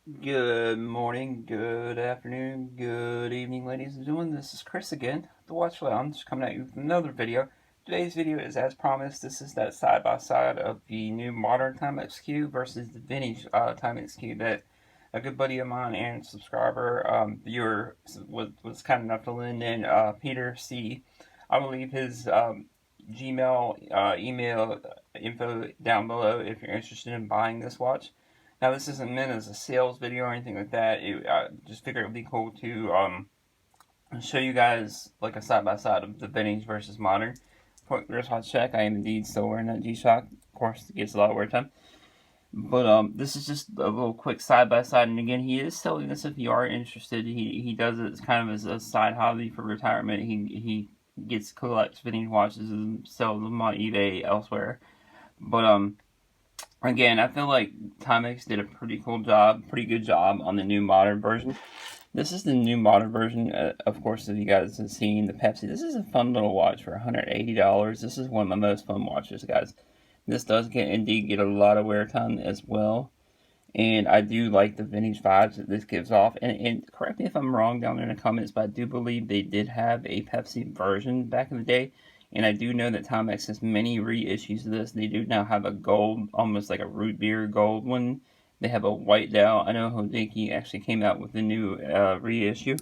Good morning, good afternoon, good evening, ladies and gentlemen. This is Chris again, the Watch Lounge, coming at you with another video. Today's video is, as promised, this is that side-by-side of the new modern Timex Q versus the vintage Timex Q that a good buddy of mine and subscriber, viewer, was kind enough to lend in, Peter C. I will leave his Gmail, email info down below if you're interested in buying this watch. Now, this isn't meant as a sales video or anything like that. I just figured it would be cool to show you guys like a side-by-side of the vintage versus modern. Quick wristwatch check. I am indeed still wearing that G-Shock. Of course, it gets a lot of wear time. But this is just a little quick side-by-side. And again, he is selling this if you are interested. He does it kind of as a side hobby for retirement. He collects vintage watches and sells them on eBay elsewhere. But again, I feel like Timex did a pretty good job on the new modern version. This is the new modern version. Of course, if you guys have seen the Pepsi, this is a fun little watch for $180. This is one of my most fun watches, guys. This does indeed get a lot of wear time as well. And I do like the vintage vibes that this gives off. And correct me if I'm wrong down there in the comments, but I do believe they did have a Pepsi version back in the day. And I do know that Timex has many reissues of this. They do now have a gold, almost like a root beer gold one. They have a white dial. I know Hodinkee actually came out with a new reissue.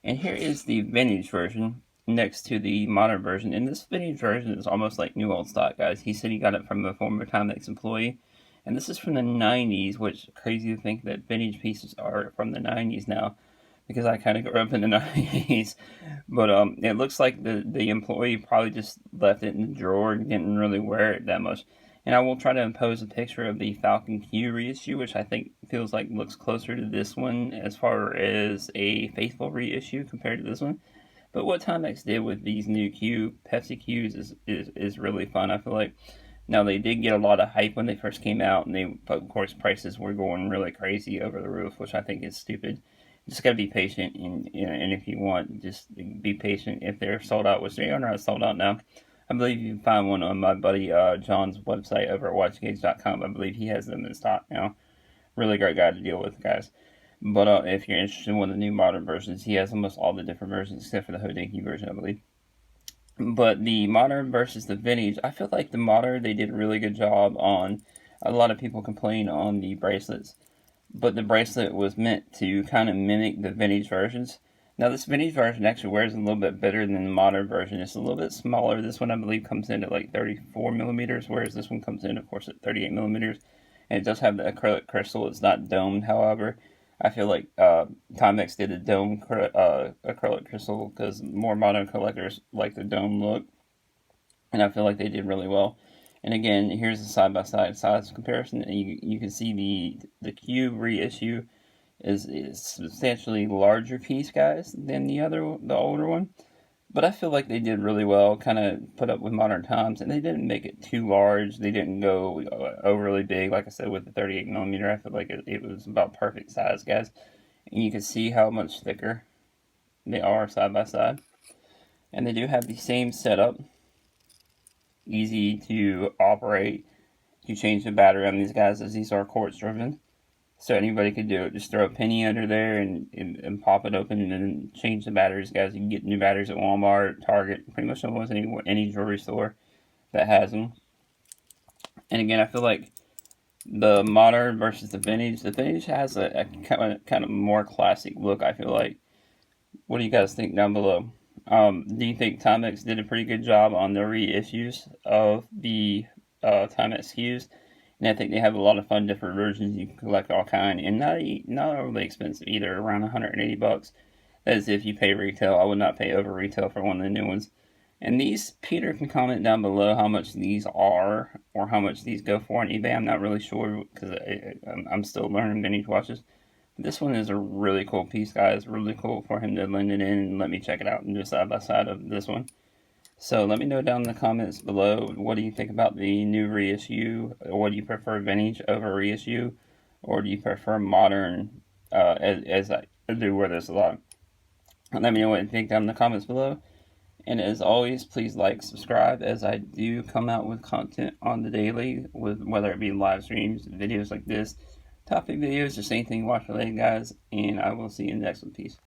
And here is the vintage version next to the modern version. And this vintage version is almost like new old stock, guys. He said he got it from a former Timex employee. And this is from the 90s, which is crazy to think that vintage pieces are from the 90s now, because I kind of grew up in the 90s. But it looks like the employee probably just left it in the drawer and didn't really wear it that much. And I will try to impose a picture of the Falcon Q reissue, which I think feels like looks closer to this one as far as a faithful reissue compared to this one. But what Timex did with these new Pepsi Qs is really fun. I feel like now they did get a lot of hype when they first came out, and of course prices were going really crazy over the roof, which I think is stupid. Just gotta be patient, and if you want, just be patient. If they're sold out, which they are not sold out now, I believe you can find one on my buddy John's website over at watchgauge.com. I believe he has them in stock now. Really great guy to deal with, guys. But if you're interested in one of the new modern versions, he has almost all the different versions except for the Hodinkee version, I believe. But the modern versus the vintage, I feel like the modern, they did a really good job on. A lot of people complain on the bracelets, but the bracelet was meant to kind of mimic the vintage versions. Now, this vintage version actually wears a little bit better than the modern version. It's a little bit smaller. This one, I believe, comes in at like 34 millimeters, whereas this one comes in, of course, at 38 millimeters. And it does have the acrylic crystal. It's not domed, however. I feel like Timex did a dome acrylic crystal because more modern collectors like the dome look, and I feel like they did really well. And again, here's the side-by-side size comparison, and you can see the Q reissue is substantially larger piece, guys, than the older one. But I feel like they did really well, kind of put up with modern times, and they didn't make it too large. They didn't go overly big, like I said, with the 38 millimeter. I feel like it was about perfect size, guys. And you can see how much thicker they are side by side. And they do have the same setup. Easy to operate. You change the battery on these guys as these are quartz driven. So anybody could do it. Just throw a penny under there and pop it open and then change the batteries, guys. You can get new batteries at Walmart, Target, pretty much almost any jewelry store that has them. And again, I feel like the modern versus the vintage has a kind of more classic look, I feel like. What do you guys think down below? Do you think Timex did a pretty good job on the reissues of the Timex Qs? And I think they have a lot of fun different versions. You can collect all kind, and not overly expensive either, around $180. That is if you pay retail. I would not pay over retail for one of the new ones. And these, Peter can comment down below how much these are, or how much these go for on eBay. I'm not really sure, because I'm still learning vintage watches. This one is a really cool piece, guys. Really cool for him to lend it in and let me check it out and do side by side of this one. So let me know down in the comments below, what do you think about the new reissue? Or do you prefer vintage over reissue? Or do you prefer modern, as I do wear this a lot? Let me know what you think down in the comments below. And as always, please like, subscribe, as I do come out with content on the daily, with whether it be live streams, videos like this, topic videos, just anything watch related, guys, and I will see you in the next one. Peace.